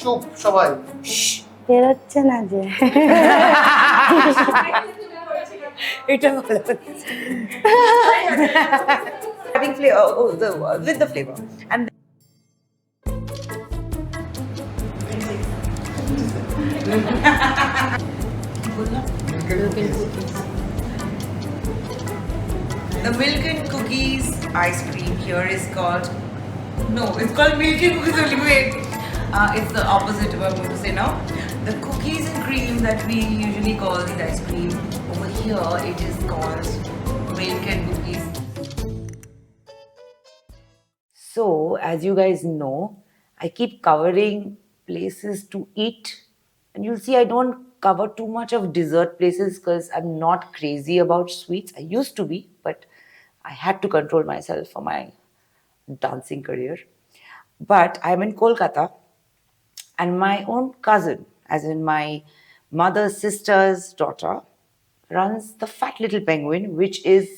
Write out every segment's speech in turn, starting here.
চুপ সবাই। বেরোচ্ছে না যে। এটা ভালো। Having flavor, with the flavor, and the milk and cookies ice cream here is called. No, it's called milk and cookies only. Wait, it's the opposite of what I'm going to say now. The cookies and cream that we usually call the ice cream, over here it is called milk and cookies. So, as you guys know, I keep covering places to eat, and you'll see I don't cover too much of dessert places because I'm not crazy about sweets. I used to be, but I had to control myself for my dancing career. But I'm in Kolkata, and my own cousin, as in my mother's sister's daughter, runs the Fat Little Penguin, which is,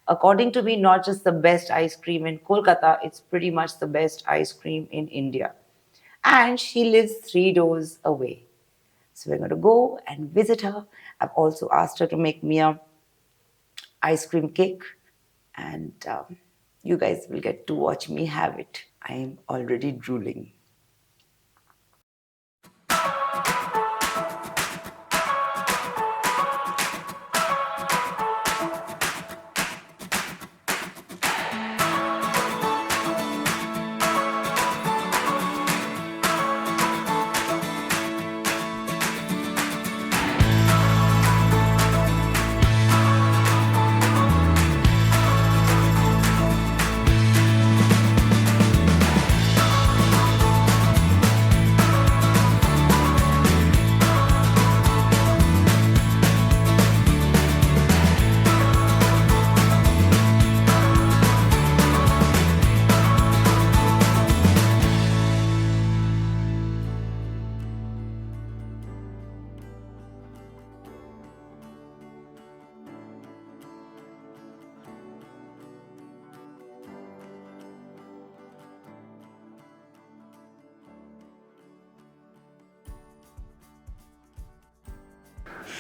according to me, not just the best ice cream in Kolkata, it's pretty much the best ice cream in India. And she lives 3 doors away. So we're going to go and visit her. I've also asked her to make me a ice cream cake, and you guys will get to watch me have it. I am already drooling.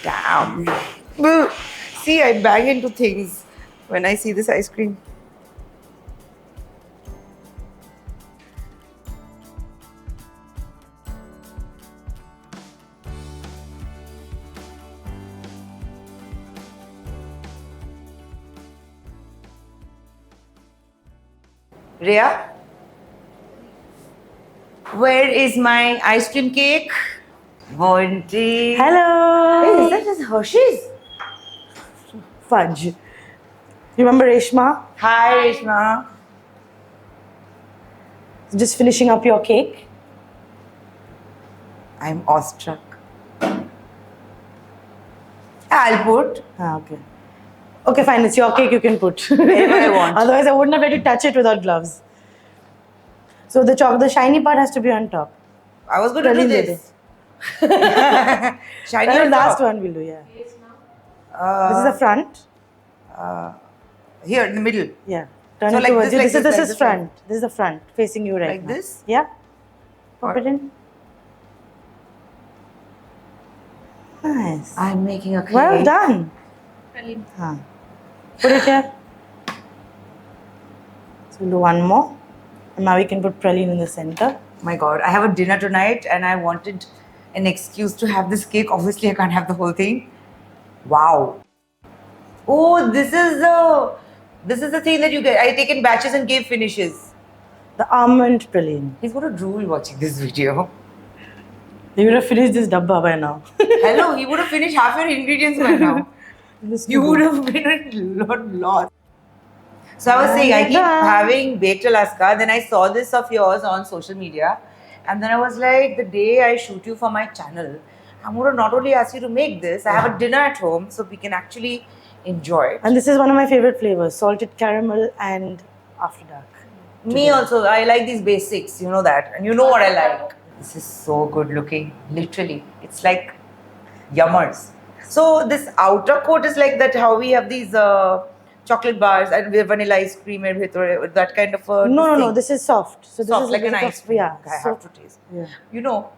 Damn. See, I bang into things when I see this ice cream. Rhea, where is my ice cream cake? Monty. Hello. Hey, is that just Hershey's? Fudge. You remember Reshma? Hi, Reshma. Just finishing up your cake. I'm awestruck. I'll put. Okay. Okay, fine. It's your cake. You can put wherever I want. Otherwise, I wouldn't have let you touch it without gloves. So the shiny part has to be on top. I was going to do this. Shiny That on is the last top. one we'll do. Yeah. This is the front. Here in the middle. Yeah. Turn So it like towards this, you. like This this, is like this, front. This is the front facing you right Like now. this? Yeah. Pop Or- it in. Nice. I'm making a cake. Well done. Huh. Put it here. So we'll do one more. And now we can put praline in the center. My God, I have a dinner tonight and I wanted an excuse to have this cake. Obviously, I can't have the whole thing. Wow. Oh, this is the thing that you get. I take in batches and give finishes. The almond praline. He's going to drool watching this video. You would have finished this dabba by now. Hello, he would have finished half your ingredients by now. This You too would good. have been a lot lost. So I was saying, I keep having baked Alaska. Then I saw this of yours on social media. And then I was like, the day I shoot you for my channel, I'm going to not only ask you to make this, I have a dinner at home so we can actually enjoy it. And this is one of my favorite flavors, salted caramel and after dark. Me also, I like these basics, you know that. And you know what I like. This is so good looking, literally. It's like yummers. So this outer coat is like that, how we have these chocolate bars and we have vanilla ice cream and that kind of a No, thing. this is soft. So this Soft, is like a an bit ice of, cream. yeah. I so- have to taste. yeah. You know,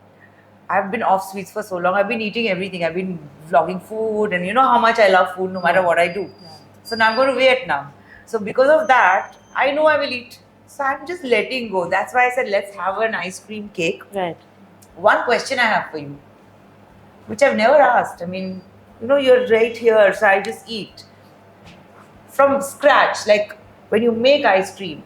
I've been off sweets for so long. I've been eating everything. I've been vlogging food, and you know how much I love food no matter what I do. Yeah. So now I'm going to Vietnam. So because of that, I know I will eat. So I'm just letting go. That's why I said let's have an ice cream cake. Right. One question I have for you, which I've never asked. I mean, you know, you're right here, so I just eat. From scratch, like when you make ice cream,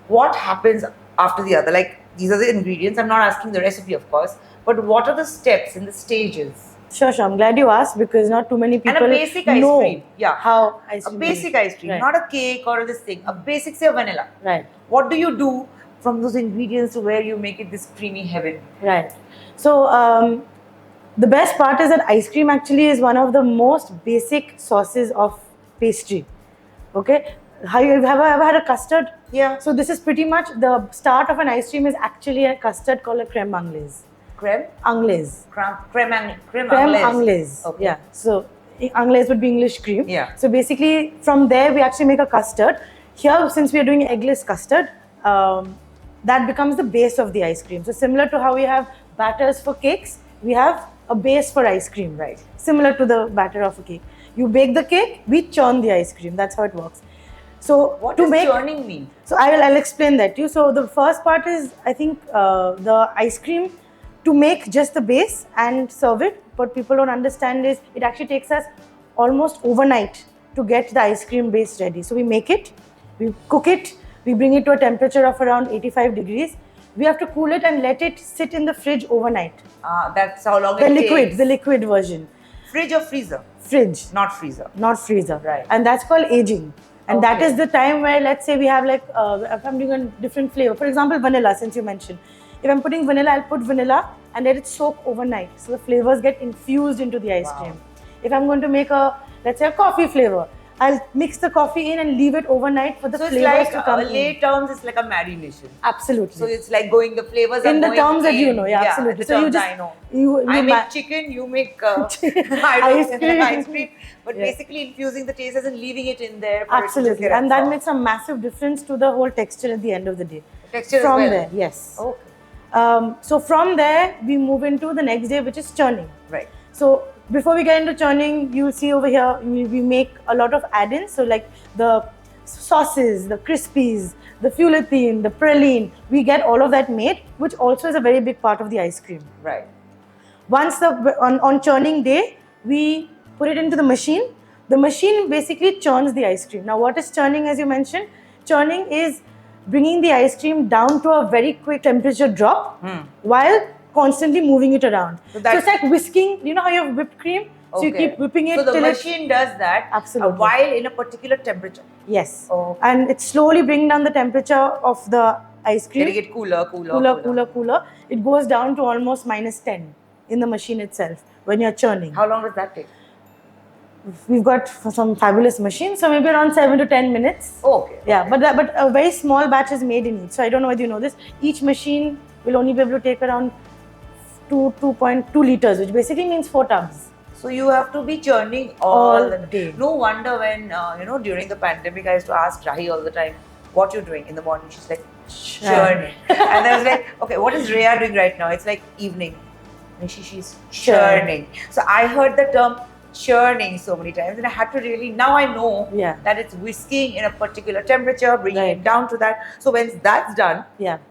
what happens after the other? Like, these are the ingredients. I'm not asking the recipe, of course, but what are the steps and the stages? Sure. I'm glad you asked because not too many people And a basic ice know cream, yeah. how ice A cream basic is. ice cream, Right. not a cake or this thing. A basic, say, vanilla. Right. What do you do from those ingredients to where you make it this creamy heaven? Right. So the best part is that ice cream actually is one of the most basic sauces of pastry. Okay. Have you ever had a custard? Yeah. So this is pretty much the start of an ice cream is actually a custard called a crème anglaise. Creme? Anglaise. Creme Crème anglaise. Okay. Yeah. So anglaise would be English cream. Yeah. So basically from there we actually make a custard. Here, since we are doing eggless custard, that becomes the base of the ice cream. So similar to how we have batters for cakes, we have a base for ice cream, right? Similar to the batter of a cake. You bake the cake, we churn the ice cream. That's how it works. So What does churning mean? So I'll explain that to you. So the first part is, I think, the ice cream, to make just the base and serve it. What people don't understand is it actually takes us almost overnight to get the ice cream base ready. So we make it, we cook it, we bring it to a temperature of around 85 degrees. We have to cool it and let it sit in the fridge overnight. That's how long it takes. The liquid version. Fridge or freezer? Fridge. Not freezer. Not freezer. Right. And that's called aging. And that Okay. is the time where, let's say we have like, if I'm doing a different flavor, for example, vanilla, since you mentioned. If I'm putting vanilla, I'll put vanilla and let it soak overnight. So the flavors get infused into the ice Wow. cream. If I'm going to make let's say a coffee flavor, I'll mix the coffee in and leave it overnight for the So it's flavors like, to come lay in. terms, it's like a marination. Absolutely. So it's like going, the flavors in are the going terms that you in. know, yeah, absolutely. The So you terms just, I know. you I ma- make chicken, you make Ice cream. ice cream. But Yeah. basically infusing the taste and leaving it in there. For Absolutely. It to just get And that absorbed. makes a massive difference to the whole texture at the end of the day. Texture From as well. there, yes. Okay. So from there, we move into the next day, which is churning. Right. So before we get into churning, you'll see over here, we make a lot of add-ins. So like the sauces, the crispies, the feuilletine, the praline, we get all of that made, which also is a very big part of the ice cream. Right. Once on churning day, we put it into the machine. The machine basically churns the ice cream. Now, what is churning, as you mentioned? Churning is bringing the ice cream down to a very quick temperature drop while constantly moving it around. So it's like whisking. You know how you have whipped cream? So you keep whipping it So the till machine does that Absolutely. while in a particular temperature. Yes. Oh. And it's slowly bringing down the temperature of the ice cream. Getting it cooler. It goes down to almost -10 in the machine itself when you're churning. How long does that take? We've got some fabulous machines, so maybe around 7 to 10 minutes. Okay. Yeah, but a very small batch is made in each. So I don't know whether you know this. Each machine will only be able to take around 2.2 liters, which basically means 4 tubs. So you have to be churning all the day. No wonder when, during the pandemic, I used to ask Rahi all the time, what you're doing in the morning? She's like, churning. And I was like, okay, what is Rhea doing right now? It's like evening. And she's churning. So I heard the term churning so many times, and I had to really, now I know that it's whisking in a particular temperature, bringing it down to that. So when that's done,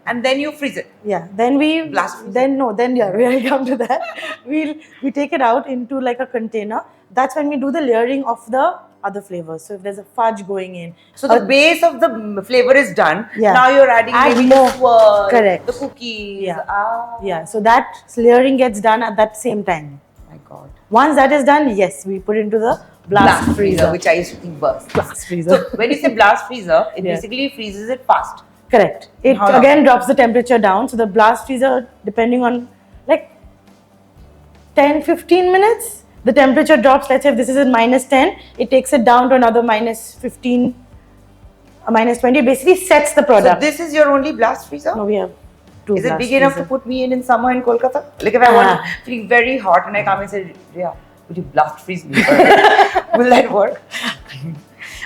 and then you freeze it. Yeah, then we Blast freeze we'll come to that. we take it out into like a container. That's when we do the layering of the other flavors. So if there's a fudge going in, so the base of the flavor is done. Yeah. Now you're adding maybe more. the swirl, Correct. the cookies. Yeah. So that layering gets done at that same time. My God. Once that is done, yes, we put into the blast freezer, which I used to think burst. Blast freezer. So when you say blast freezer, it basically freezes it fast. Correct. It again drops the temperature down. So the blast freezer, depending on like 10-15 minutes, the temperature drops. Let's say if this is at -10, it takes it down to another -15, -20. It basically sets the product. So this is your only blast freezer? No, we have two. Is it big enough to put me in summer in Kolkata? Like if I want feeling very hot and I come and say, Rhea, would you blast freeze me? Will that work?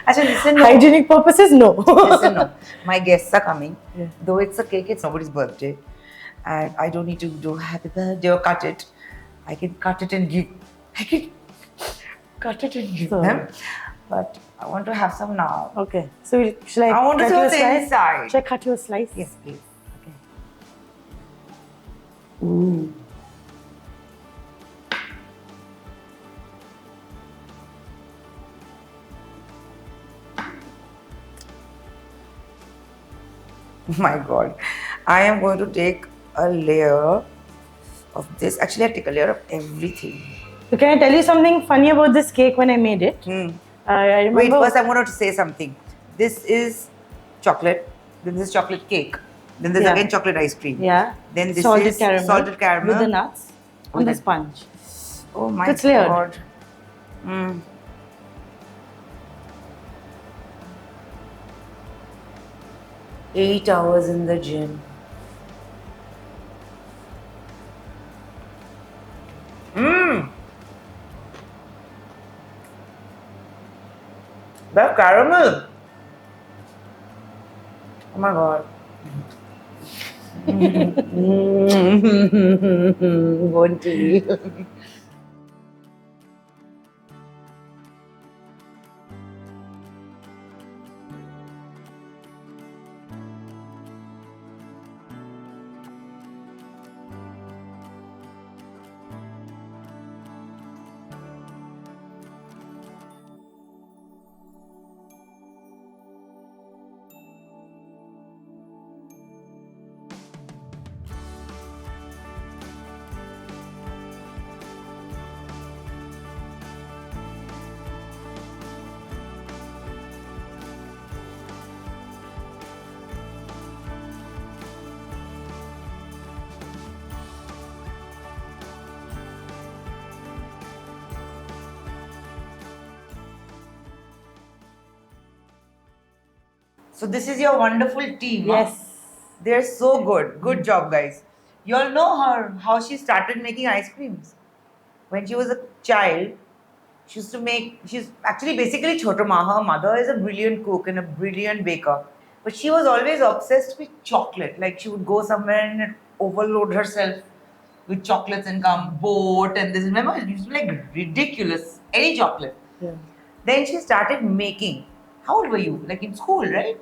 Actually, listen, no. Hygienic purposes, no. Listen, no. My guests are coming. Though it's a cake, it's nobody's birthday. and I don't need to do happy birthday or cut it. I can cut it and give. I can cut it and give So- them. But I want to have some now. Okay. So should I I want to cut see you a what's slice? inside. Should I cut you a slice? Yes, please. Okay. Ooh. My God, I am going to take a layer of this. Actually, I take a layer of everything. So can I tell you something funny about this cake when I made it? I remember. Wait, first I wanted to say something. This is chocolate. Then this is chocolate cake. Then there's Yeah. again chocolate ice cream. Yeah. Then this salted is caramel salted caramel with the nuts on With the the- sponge. Oh my It's layered. God. Mm. 8 hours in the gym. Mmm. That caramel. Oh my God. Won't you? So this is your wonderful team. huh? Yes. They're so good. Good job, guys. You all know her how she started making ice creams. When she was a child, she used to make. She's actually basically Chotama. Her mother is a brilliant cook and a brilliant baker, but she was always obsessed with chocolate. Like she would go somewhere and overload herself with chocolates and come boat and this. Remember, it used to be like ridiculous. Any chocolate. Yeah. Then she started making. How old were you? Like in school, right?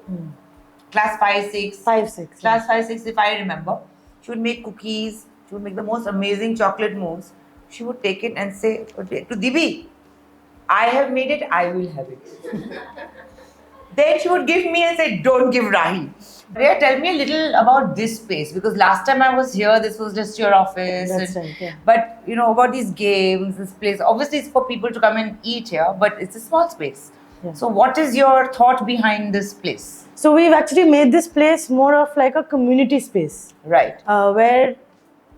Class 5, 6. 5, 6. Class 5, 6, if I remember. She would make cookies. She would make the most amazing chocolate mousse. She would take it and say to Dibi, I have made it, I will have it. Then she would give me and say, don't give Rahi. Rhea, tell me a little about this space because last time I was here, this was just your office. That's and- right, yeah. But you know about these games, this place. Obviously, it's for people to come and eat here, but it's a small space. Yeah. So, what is your thought behind this place? So we've actually made this place more of like a community space. Right. Where,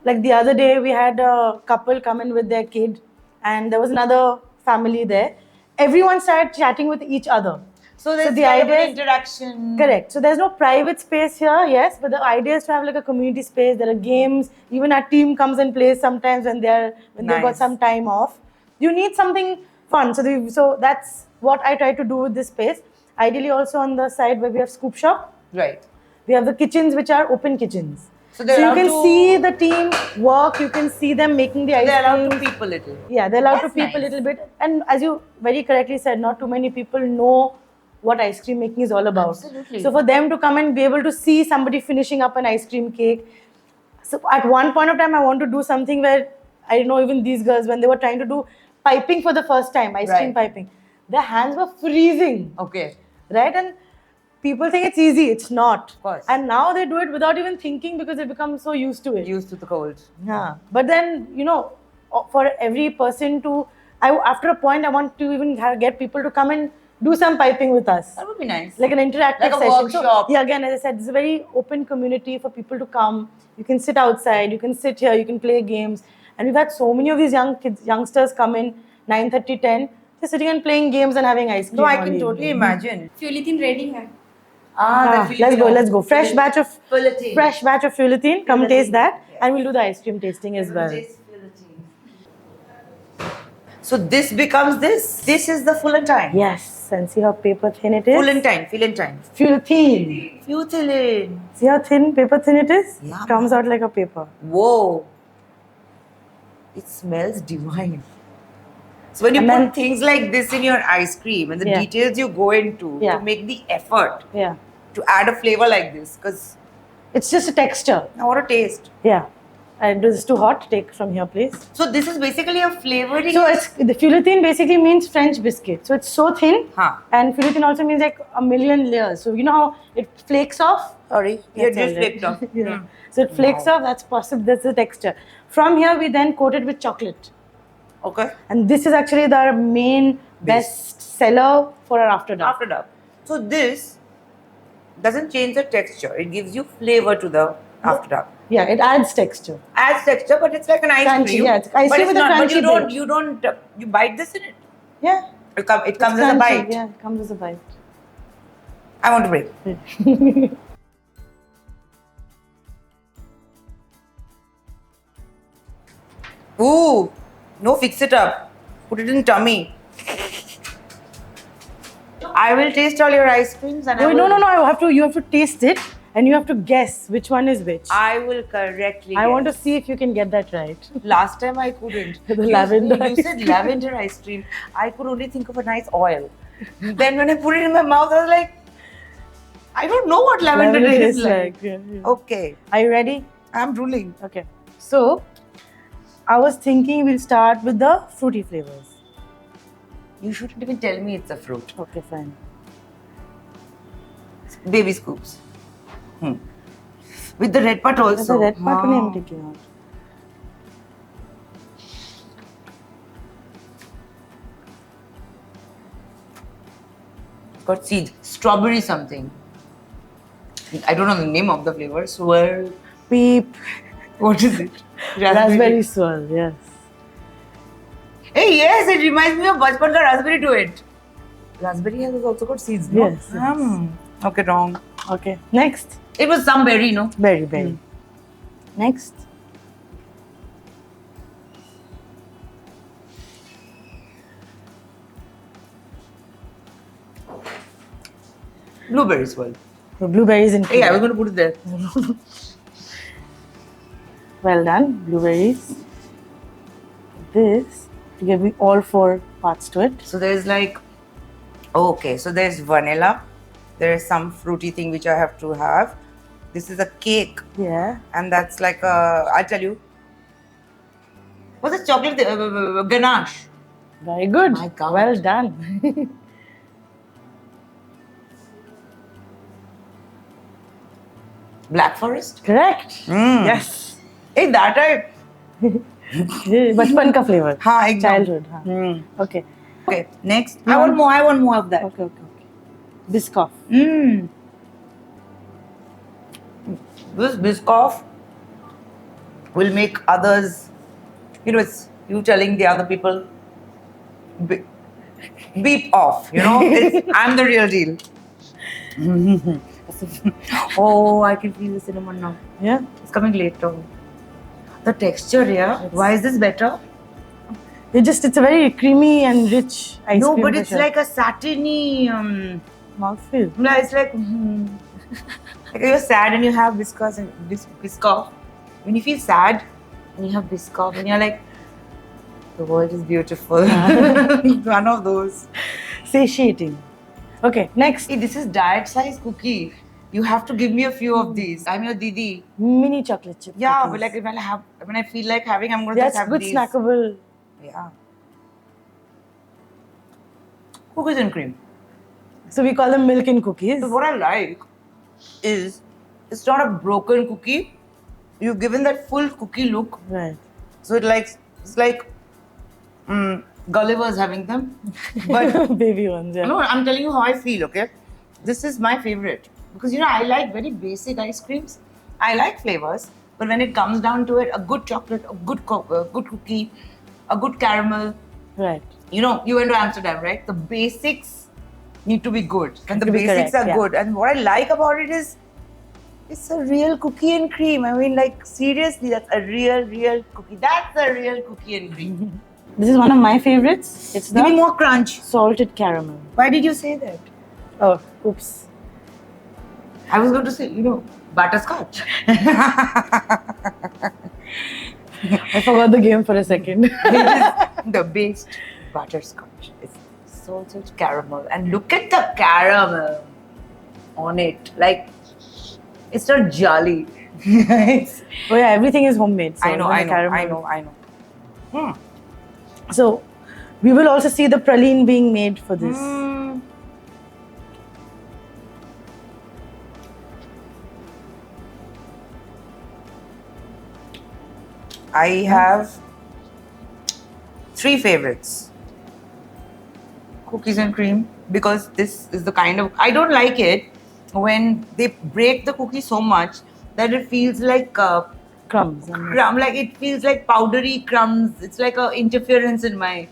like the other day, we had a couple come in with their kid, and there was another family there. Everyone started chatting with each other. So there's the kind of idea an is- interaction. Correct. So there's no private space here, yes, but the idea is to have like a community space. There are games. Even our team comes and plays sometimes when they've got Nice. some time off. You need something fun. So that's what I try to do with this space. Ideally, also on the side where we have scoop shop, Right. we have the kitchens which are open kitchens. So they're you allowed can to- see the team work. You can see them making the ice They're allowed to cream. peep a little. Yeah, they're allowed That's to peep a nice. little bit. And as you very correctly said, not too many people know what ice cream making is all about. Absolutely. So for them to come and be able to see somebody finishing up an ice cream cake. So at one point of time, I want to do something where I know even these girls, when they were trying to do piping for the first time, ice cream Right. piping, their hands were freezing, Okay. right? And people think it's easy. It's not. Of course. And now they do it without even thinking because they become so used to it. Used to the cold. Yeah, but then for every person after a point, I want to even get people to come and do some piping with us, That would be nice. like an interactive Like a session. workshop. So, yeah, again, as I said, it's a very open community for people to come. You can sit outside, you can sit here, you can play games, and we've had so many of these youngsters come in 9:30, 10, just sitting and playing games and having ice cream. No, I all can totally evening. imagine. Fulitin ready है. Let's go. Fresh batch of Fulitin. Fulitin. Come Fulitin, taste that, yes. and we'll do the ice cream tasting as well. So this becomes this. This is the full time. Yes, and see how paper thin it is. Fulentine. Feel thin. Futilin. See how thin, paper thin it is? Yeah, Comes out like a paper. Whoa. It smells divine. So when you And put then- things like this in your ice cream and the Yeah. details you go into Yeah. to make the effort Yeah. to add a flavor like this, because It's just a texture. now what a taste. Yeah. And it's too hot. Take from here, please. So this is basically a flavoring. So it's the feuilletin basically means French biscuit. So it's so thin. Huh. And feuilletin also means like a million layers. So you know how it flakes off? Sorry, you That's just all right. flipped off. Yeah. So it flakes off. That's possible. That's the texture. From here, we then coat it with chocolate. Okay. And this is actually the main best seller for our after dark. After dark. So this doesn't change the texture. It gives you flavor to the after dark. Yeah, it adds texture. Adds texture, but it's like an ice Crunchy, cream. yeah, it's ice but cream it's with a not. But crunchy you don't. You bite this in it. Yeah. It comes It's as a crunchy, bite. Yeah, it comes as a bite. I want to break. Ooh, no, fix it up. Put it in tummy. I will taste all your ice creams and I Wait, will, no. You have to taste it and you have to guess which one is which. I will correctly. I want to guess. see if you can get that right. Last time I couldn't. The lavender You ice said cream. lavender ice cream. I could only think of a nice oil. Then when I put it in my mouth, I was like, I don't know what lavender tastes like. Yeah. Okay, Are you ready? I'm drooling. Okay. So, I was thinking we'll start with the fruity flavors. You shouldn't even tell me it's a fruit. Okay, fine. Baby scoops. With the red part also. There's a red part only I'm Ah. taking out. It's got seeds. Strawberry something. I don't know the name of the flavor. Swirl. Peep. What is it? Raspberry swirl, yes. Hey, yes, it reminds me of bachpan ka raspberry to it. Raspberry has also got seeds, no? Yes, yes. Okay, wrong. Okay, next. It was some berry, no? Berry. Next. Blueberry swirl. So blueberries in Hey, I was going to put it there. Well done, blueberries. This to give me all 4 parts to it. So there's like, okay, so there's vanilla. There is some fruity thing which I have to have. This is a cake, Yeah. and that's like a, I'll tell you. What's the chocolate ganache? Very good. My God. Well done. Black forest? Correct. Mm. Yes. Hey, that I. Bachpan ka flavor. हाँ, एकदम. Childhood. हाँ. Mm. Okay. Okay, next. I want more of that. Okay. Biscoff. Mm. This Biscoff will make others, it's you telling the other people, beep off, I'm the real deal. Oh, I can feel the cinnamon now. Yeah. It's coming later. The texture, yeah. Why is this better? It's a very creamy and rich ice No, cream. but for it's sure. like a satiny. Mouthfeel. Yeah, it's like like you're sad and you have Biscoff and Biscoff. When you feel sad and you have Biscoff and you're like, the world is beautiful. One of those. Satiating. Okay, next. Hey, this is diet size cookie. You have to give me a few of these. I'm your Didi. Mini chocolate chip. Yeah, cookies. but like when I feel like having, I'm gonna That's just have good these. snackable. Yeah. Cookies and cream. So we call them milk and cookies. So what I like is it's not a broken cookie. You've given that full cookie look. Right. So it's like Gulliver's having them. But Baby ones, yeah. no, I'm telling you how I feel, okay? This is my favorite. Because I like very basic ice creams. I like flavors. But when it comes down to it, a good chocolate, a good cookie, a good caramel. Right. You went to Amsterdam, right? The basics need to be good. And the To be basics correct, are yeah. good. And what I like about it is it's a real cookie and cream. I mean, like, seriously, that's a real cookie. That's a real cookie and cream. This is one of my favorites. It's Give me the more crunch. salted caramel. Why did you say that? Oh, oops. I was going to say, butterscotch. I forgot the game for a second. The base butterscotch. It's salted caramel. And look at the caramel on it. Like, it's not jelly. Oh yeah, everything is homemade. So I know. So, we will also see the praline being made for this. I have 3 favorites. Cookies and cream, because this is the kind of... I don't like it when they break the cookie so much that it feels like Crumbs. like it feels like powdery crumbs. It's like a interference in my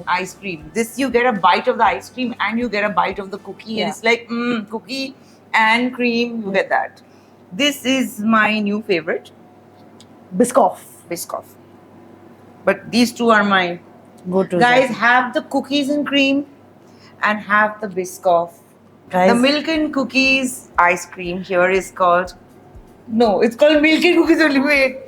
ice cream. This, you get a bite of the ice cream and you get a bite of the cookie, and it's like cookie and cream. You get that. This is my new favorite, Biscoff. But these two are my go-to. Guys, have the cookies and cream and have the Biscoff. The milk and cookies ice cream here is called... No, it's called milk and cookies only. Wait.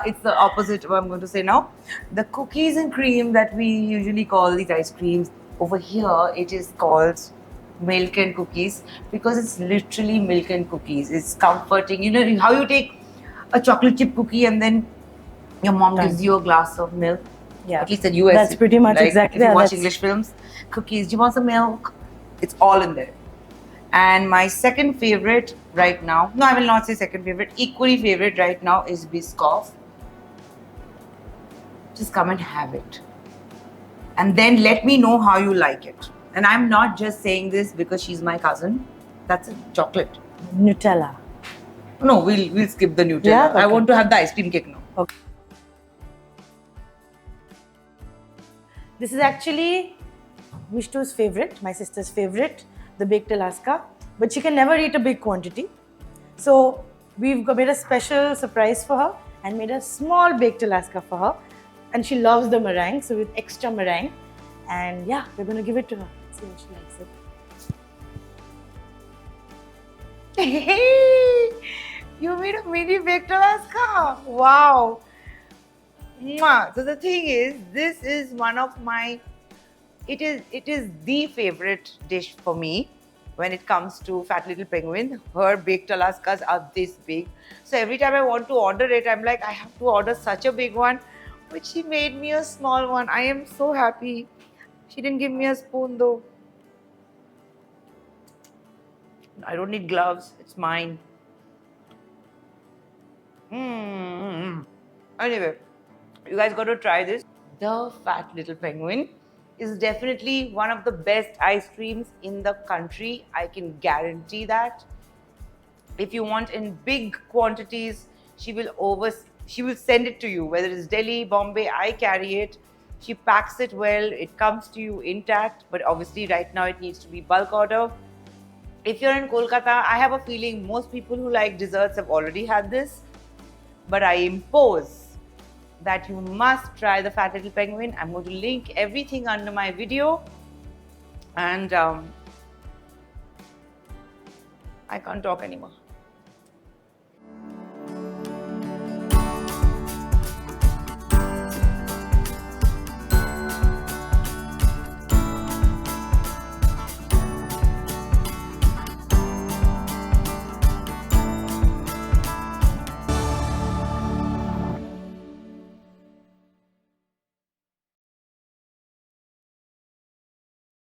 It's the opposite of what I'm going to say now. The cookies and cream that we usually call these ice creams, over here it is called milk and cookies, because it's literally milk and cookies. It's comforting. You know how you take a chocolate chip cookie and then your mom gives you a glass of milk? Yeah. At least in US. That's pretty much exactly. If you watch English films, cookies, do you want some milk? It's all in there. And my second favorite right now, no, I will not say second favorite, equally favorite right now is Biscoff. Just come and have it. And then let me know how you like it. And I'm not just saying this because she's my cousin. That's a chocolate. Nutella. No, we'll skip the Nutella. Yeah? Okay. I want to have the ice cream cake now. Okay. This is actually Mishtu's favorite, my sister's favorite, the baked Alaska. But she can never eat a big quantity. So we've made a special surprise for her and made a small baked Alaska for her. And she loves the meringue, so with extra meringue. And yeah, we're going to give it to her. See if she likes it. Hey, you made a mini baked Alaska. Wow. Mwah. So the thing is, this is one of my... It is the favorite dish for me when it comes to Fat Little Penguin. Her baked Alaskas are this big. So every time I want to order it, I'm like, I have to order such a big one. But she made me a small one. I am so happy. She didn't give me a spoon though. I don't need gloves. It's mine. Anyway, you guys got to try this. The Fat Little Penguin is definitely one of the best ice creams in the country. I can guarantee that. If you want in big quantities, she will send it to you, whether it's Delhi, Bombay. I carry it. She packs it well. It comes to you intact, but obviously right now it needs to be bulk order. If you're in Kolkata, I have a feeling most people who like desserts have already had this, but I impose that you must try the Fat Little Penguin. I'm going to link everything under my video, and I can't talk anymore.